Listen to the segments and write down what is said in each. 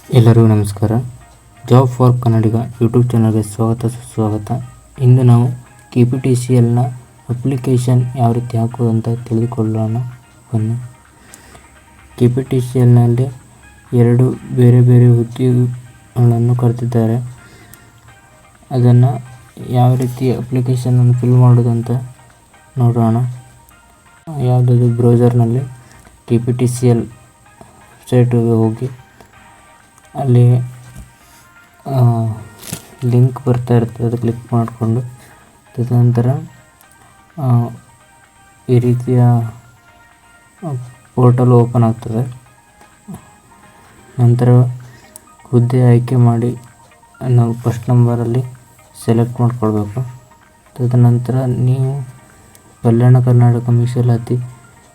ಎಲ್ಲರಿಗೂ ನಮಸ್ಕಾರ. Job for Kannadiga YouTube ಚಾನಲ್ಗೆ ಸ್ವಾಗತ ಸುಸ್ವಾಗತ. ಇಂದು ನಾವು KPTCLನ ಅಪ್ಲಿಕೇಶನ್ ಯಾವ ರೀತಿ ಹಾಕೋದು ಅಂತ ತಿಳಿದುಕೊಳ್ಳೋಣ ಬನ್ನಿ. KPTCLನಲ್ಲಿ 2 ಬೇರೆ ಬೇರೆ ಹುದ್ದೆಗಳನ್ನು ಕರೆದಿದ್ದಾರೆ. ಅದನ್ನು ಯಾವ ರೀತಿ ಅಪ್ಲಿಕೇಶನನ್ನು ಫಿಲ್ ಮಾಡೋದು ಅಂತ ನೋಡೋಣ. ಯಾವುದಾದ್ರು ಬ್ರೌಸರ್ನಲ್ಲಿ KPTCL ವೆಬ್ಸೈಟಿಗೆ ಹೋಗಿ ಅಲ್ಲಿ ಲಿಂಕ್ ಬರ್ತಾ ಇರ್ತದೆ, ಅದು ಕ್ಲಿಕ್ ಮಾಡಿಕೊಂಡು ತದನಂತರ ಈ ರೀತಿಯ ಪೋರ್ಟಲ್ ಓಪನ್ ಆಗ್ತದೆ. ನಂತರ ಹುದ್ದೆ ಆಯ್ಕೆ ಮಾಡಿ ನಾವು ಫಸ್ಟ್ ನಂಬರಲ್ಲಿ ಸೆಲೆಕ್ಟ್ ಮಾಡ್ಕೊಳ್ಬೇಕು. ತದನಂತರ ನೀವು ಕಲ್ಯಾಣ ಕರ್ನಾಟಕ ಮೀಸಲಾತಿ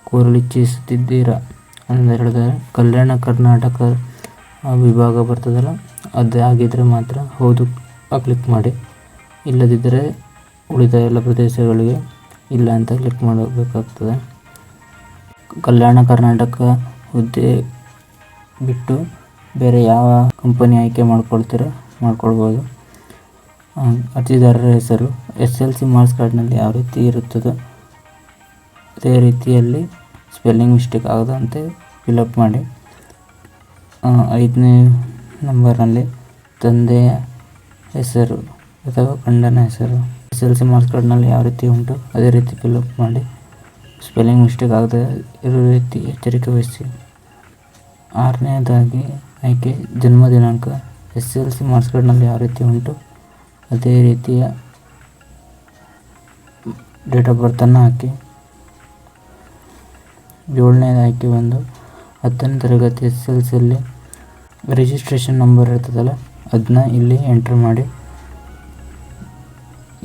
ಕೋರಲು ಇಚ್ಛಿಸುತ್ತಿದ್ದೀರಾ ಅಂತ ಹೇಳಿದರೆ ಕಲ್ಯಾಣ ಕರ್ನಾಟಕ ವಿಭಾಗ ಬರ್ತದಲ್ಲ, ಅದು ಆಗಿದ್ದರೆ ಮಾತ್ರ ಹೌದು ಕ್ಲಿಕ್ ಮಾಡಿ. ಇಲ್ಲದಿದ್ದರೆ ಉಳಿದ ಎಲ್ಲ ಪ್ರದೇಶಗಳಿಗೆ ಇಲ್ಲ ಅಂತ ಕ್ಲಿಕ್ ಮಾಡಬೇಕಾಗ್ತದೆ. ಕಲ್ಯಾಣ ಕರ್ನಾಟಕ ಹುದ್ದೆ ಬಿಟ್ಟು ಬೇರೆ ಯಾವ ಕಂಪನಿ ಆಯ್ಕೆ ಮಾಡ್ಕೊಳ್ಬೋದು. ಅರ್ಜಿದಾರರ ಹೆಸರು SLC ಮಾರ್ಕ್ಸ್ ಕಾರ್ಡ್ನಲ್ಲಿ ಯಾವ ರೀತಿ ಇರುತ್ತದೋ ಅದೇ ರೀತಿಯಲ್ಲಿ ಸ್ಪೆಲ್ಲಿಂಗ್ ಮಿಸ್ಟೇಕ್ ಆಗದಂತೆ ಫಿಲಪ್ ಮಾಡಿ. 5ನೇ ನಂಬರ್ನಲ್ಲಿ ತಂದೆಯ ಹೆಸರು ಅಥವಾ ಗಂಡನ ಹೆಸರು SLC ಮಾರ್ಕ್ಸ್ ಕಾರ್ಡ್ನಲ್ಲಿ ಯಾವ ರೀತಿ ಉಂಟು ಅದೇ ರೀತಿ ಫಿಲಪ್ ಮಾಡಿ. ಸ್ಪೆಲ್ಲಿಂಗ್ ಮಿಸ್ಟೇಕ್ ಆಗದೆ ಇರೋ ರೀತಿ ಎಚ್ಚರಿಕೆ ವಹಿಸಿ. 6ನೇದಾಗಿ ಆಯ್ಕೆ ಜನ್ಮ ದಿನಾಂಕ SLC ಮಾರ್ಕ್ಸ್ ಕಾರ್ಡ್ನಲ್ಲಿ ಯಾವ ರೀತಿ ಉಂಟು ಅದೇ ರೀತಿಯ ಡೇಟ್ ಆಫ್ ಬರ್ತನ್ನು ಹಾಕಿ. 7ನೇದು ಆಯ್ಕೆ ಬಂದು 10ನೇ ತರಗತಿ SLCಯಲ್ಲಿ ರಿಜಿಸ್ಟ್ರೇಷನ್ ನಂಬರ್ ಇರ್ತದಲ್ಲ ಅದನ್ನ ಇಲ್ಲಿ ಎಂಟ್ರ್ ಮಾಡಿ.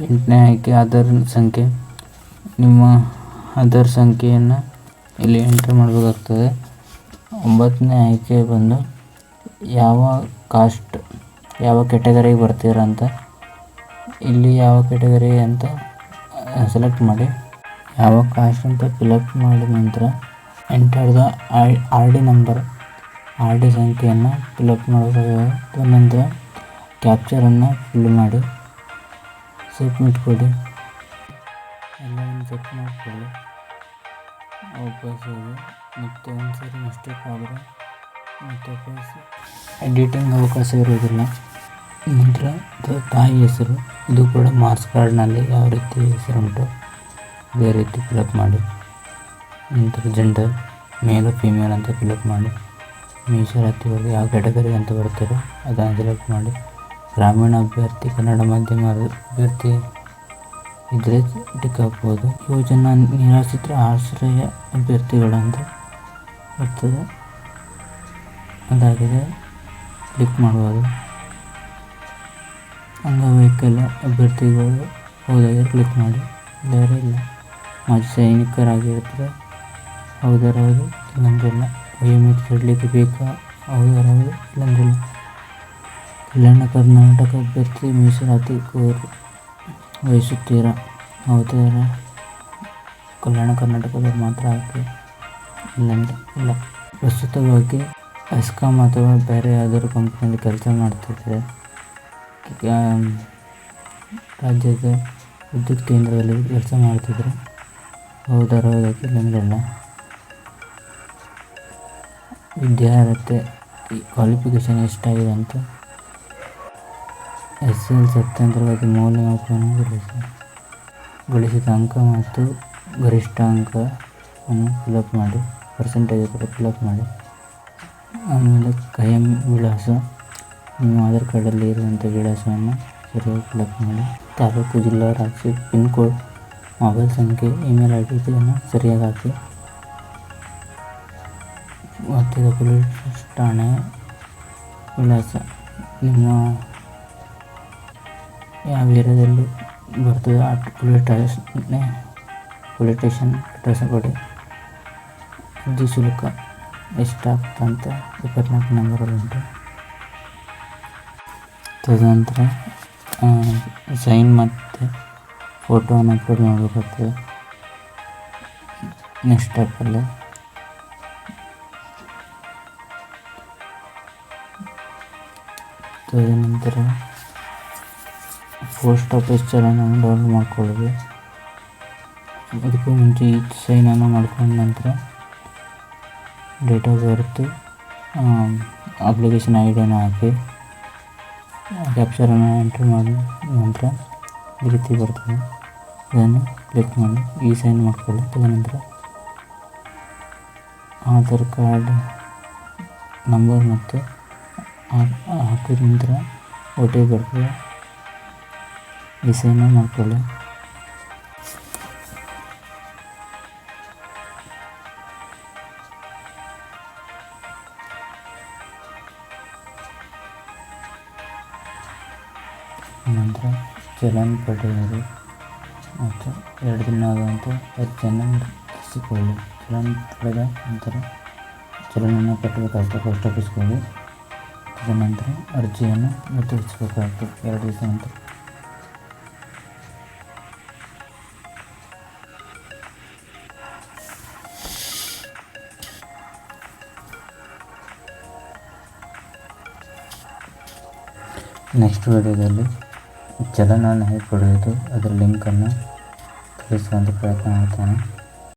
8ನೇ ಆಯ್ಕೆ ಆಧಾರ್ ಸಂಖ್ಯೆ, ನಿಮ್ಮ ಆಧಾರ್ ಸಂಖ್ಯೆಯನ್ನು ಇಲ್ಲಿ ಎಂಟ್ರ್ ಮಾಡಬೇಕಾಗ್ತದೆ. 9ನೇ ಆಯ್ಕೆ ಬಂದು ಯಾವ ಕಾಸ್ಟ್, ಯಾವ ಕ್ಯಾಟಗರಿಗೆ ಬರ್ತೀರಾ ಅಂತ ಇಲ್ಲಿ ಯಾವ ಕ್ಯಾಟಗರಿ ಅಂತ ಸೆಲೆಕ್ಟ್ ಮಾಡಿ. ಯಾವ ಕಾಸ್ಟ್ ಅಂತ ಫಿಲಪ್ ಮಾಡಿದ ನಂತರ enter the RD number, RD ಸಂಖ್ಯೆಯನ್ನು ಫಿಲಪ್ ಮಾಡಬೇಕಾಗುತ್ತೆ. ನಂತರ ಕ್ಯಾಪ್ಚರನ್ನು ಫಿಲ್ ಮಾಡಿ ಸಬ್ಮಿಟ್ ಕೊಡಿ. ಎಲ್ಲವನ್ನು ಚೆಕ್ ಮಾಡಿಕೊಳ್ಳಿ. ವಾಪಸ್ ಹೋಗಿ ಮತ್ತೆ ಒಂದ್ಸರಿ ಮಿಸ್ಟೇಕ್ ಆದರೆ ಮತ್ತೆ ವಾಪಸ್ ಎಡಿಟಿಂಗ್ ಅವಕಾಶ ಇರೋದಿಲ್ಲ. ನಂತರ ತಾಯಿ ಹೆಸರು, ಇದು ಕೂಡ ಮಾರ್ಕ್ಸ್ ಕಾರ್ಡ್ನಲ್ಲಿ ಯಾವ ರೀತಿ ಹೆಸರುಂಟು ಅದೇ ರೀತಿ ಫಿಲಪ್ ಮಾಡಿ. ನಂತರ ಜೆಂಡರ್ ಮೇಲ್ ಫೀಮೇಲ್ ಅಂತ ಫಿಲಪ್ ಮಾಡಿ. ಮೀಸಲಾತಿ ವರ್ಗ ಯಾವ ಕ್ಯಾಟಗರಿ ಅಂತ ಬರ್ತಾರೋ ಅದನ್ನು ಸೆಲೆಕ್ಟ್ ಮಾಡಿ. ಗ್ರಾಮೀಣ ಅಭ್ಯರ್ಥಿ, ಕನ್ನಡ ಮಾಧ್ಯಮ ಅಭ್ಯರ್ಥಿ ಇದ್ದರೆ ಟಿಕ್ ಹಾಕ್ಬೋದು. ಯೋಜನಾ ನಿರಾಶ್ರಿತ ಆಶ್ರಯ ಅಭ್ಯರ್ಥಿಗಳಂತ ಬರ್ತದೆ, ಅದಾಗಿದೆ ಕ್ಲಿಕ್ ಮಾಡ್ಬೋದು. ಅಂಗವೈಕಲ್ಯ ಅಭ್ಯರ್ಥಿಗಳು ಹೌದಾಗಿ ಕ್ಲಿಕ್ ಮಾಡಿ. ಬೇರೆ ಇಲ್ಲ. ಮಾಜಿ ಸೈನಿಕರಾಗಿರ್ತಾರೆ ಹೌದರವುದು ಇಲ್ಲಂದಿಲ್ಲ. ವಯೋಮಿತಿ ಸಡಿಲಿಕ್ಕೆ ಬೇಕಾ ಹೌದರವುದು ಇಲ್ಲಂದಿಲ್ಲ. ಕಲ್ಯಾಣ ಕರ್ನಾಟಕ ಅಭ್ಯರ್ಥಿ ಮೀಸಲಾತಿ ವಹಿಸುತ್ತೀರಾ ಹೌದರ ಕಲ್ಯಾಣ ಕರ್ನಾಟಕದಲ್ಲಿ ಮಾತ್ರ ಹಾಕಿ ಇಲ್ಲ. ಪ್ರಸ್ತುತವಾಗಿ ಎಸ್ಕಾಂ ಅಥವಾ ಬೇರೆ ಯಾವ್ದಾದ್ರು ಕಂಪ್ನಿಯಲ್ಲಿ ಕೆಲಸ ಮಾಡ್ತಿದ್ರೆ ರಾಜ್ಯದ ವಿದ್ಯುತ್ ಕೇಂದ್ರದಲ್ಲಿ ಕೆಲಸ ಮಾಡ್ತಿದ್ರೆ ಹೌದರವುದಕ್ಕೆ ಇಲ್ಲಂದಿಲ್ಲ. ವಿದ್ಯಾರ್ಹತೆ ಕ್ವಾಲಿಫಿಕೇಷನ್ ಎಷ್ಟಾಗಿದೆ ಅಂತ SLC 10ನೇ ತರಗತಿ ಮೌಲ್ಯಮಾಪನ ಗಳಿಸಿದ ಅಂಕ ಮತ್ತು ಗರಿಷ್ಠ ಅಂಕವನ್ನು ಫಿಲಪ್ ಮಾಡಿ. ಪರ್ಸೆಂಟೇಜ್ ಕೂಡ ಫಿಲಪ್ ಮಾಡಿ. ಆಮೇಲೆ ಕಾಯಂ ವಿಳಾಸ, ನಿಮ್ಮ ಆಧಾರ್ ಕಾರ್ಡಲ್ಲಿ ಇರುವಂಥ ವಿಳಾಸವನ್ನು ಸರಿಯಾಗಿ ಫಿಲಪ್ ಮಾಡಿ. ತಾಲೂಕು, ಜಿಲ್ಲಾ, ರಾಜ್ಯ, ಪಿನ್ ಕೋಡ್, ಮೊಬೈಲ್ ಸಂಖ್ಯೆ, ಇಮೇಲ್ ID ಇದನ್ನು ಸರಿಯಾಗಿ ಹಾಕಿ. ಹತ್ತಿರದ ಪೊಲೀಸ್ ಠಾಣೆ ವಿಳಾಸ, ನಿಮ್ಮ ಯಾವ ಏರಿಯಾದಲ್ಲಿ ಬರ್ತದೆ ಆ ಪೊಲೀಸ್ ಸ್ಟೇಷನ್ ಅಡ್ರೆಸ್ ಕೊಡಿ. ಅರ್ಜಿ ಶುಲ್ಕ ಎಷ್ಟಾಗ್ತಂತ 24 ನಂಬರಲ್ಲಿ ಉಂಟು. ತದನಂತರ ಸೈನ್ ಮತ್ತು ಫೋಟೋವನ್ನು ಅಪ್ಲೋಡ್ ಮಾಡಬೇಕಾಗ್ತದೆ. ನೆಕ್ಸ್ಟ್ ಸ್ಟೆಪ್ಪಲ್ಲಿ ತದನಂತರ ಪೋಸ್ಟ್ ಆಫೀಸ್ ಚಲನನ್ನು ಡೌನ್ಲೋಡ್ ಮಾಡ್ಕೊಳ್ಳೋದು. ಅದಕ್ಕೂ ಮುಂಚೆ ಈ ಸೈನನ್ನು ಮಾಡ್ಕೊಂಡ ನಂತರ ಡೇಟ್ ಆಫ್ ಬರ್ತು, ಅಪ್ಲಿಕೇಶನ್ ಐಡಿಯನ್ನು ಹಾಕಿ ಕ್ಯಾಪ್ಚರನ್ನು ಎಂಟ್ರಿ ಮಾಡಿ ನಂತರ ಈ ರೀತಿ ಬರ್ತದೆ. ಇದನ್ನು ಕ್ಲಿಕ್ ಮಾಡಿ ಈ ಸೈನ್ ಮಾಡ್ಕೊಳ್ಳಿ. ತದನಂತರ ಆಧಾರ್ ಕಾರ್ಡ್ ನಂಬರ್ ಮತ್ತು ಹಾಕಿದ ನಂತರ OTP ಬರ್ತದೆ. ಈ ಸೈನ್ ಮಾಡ್ಕೊಳ್ಳಿ. ನಂತರ ಚಲನ್ ಪಡೆಯಿರಿ ಮತ್ತು 2 ದಿನ ಆಗುವಂಥ ಅರ್ಜಿಯನ್ನು ರಚಿಸಿಕೊಳ್ಳಿ. ಚಲನ್ ಪಡೆದ ನಂತರ ಚಲನನ್ನು ಕಟ್ಟಬೇಕಾಗ್ತದೆ. ಪೋಸ್ಟ್ ಆಫೀಸ್ಗೆ ಹೋಗಿ ತದನಂತರ ಅರ್ಜಿಯನ್ನು ಮುದ್ರಿಸಬೇಕಾಗ್ತದೆ. 2 ದಿವಸ ನಂತರ ನೆಕ್ಸ್ಟ್ ವಿಡಿಯೋದಲ್ಲಿ ಚಲನವನ್ನು ಹೇಗೆ ಪಡೆಯೋದು ಅದರ ಲಿಂಕನ್ನು ತಿಳಿಸುವಂಥ ಪ್ರಯತ್ನ ಮಾಡ್ತಾನೆ.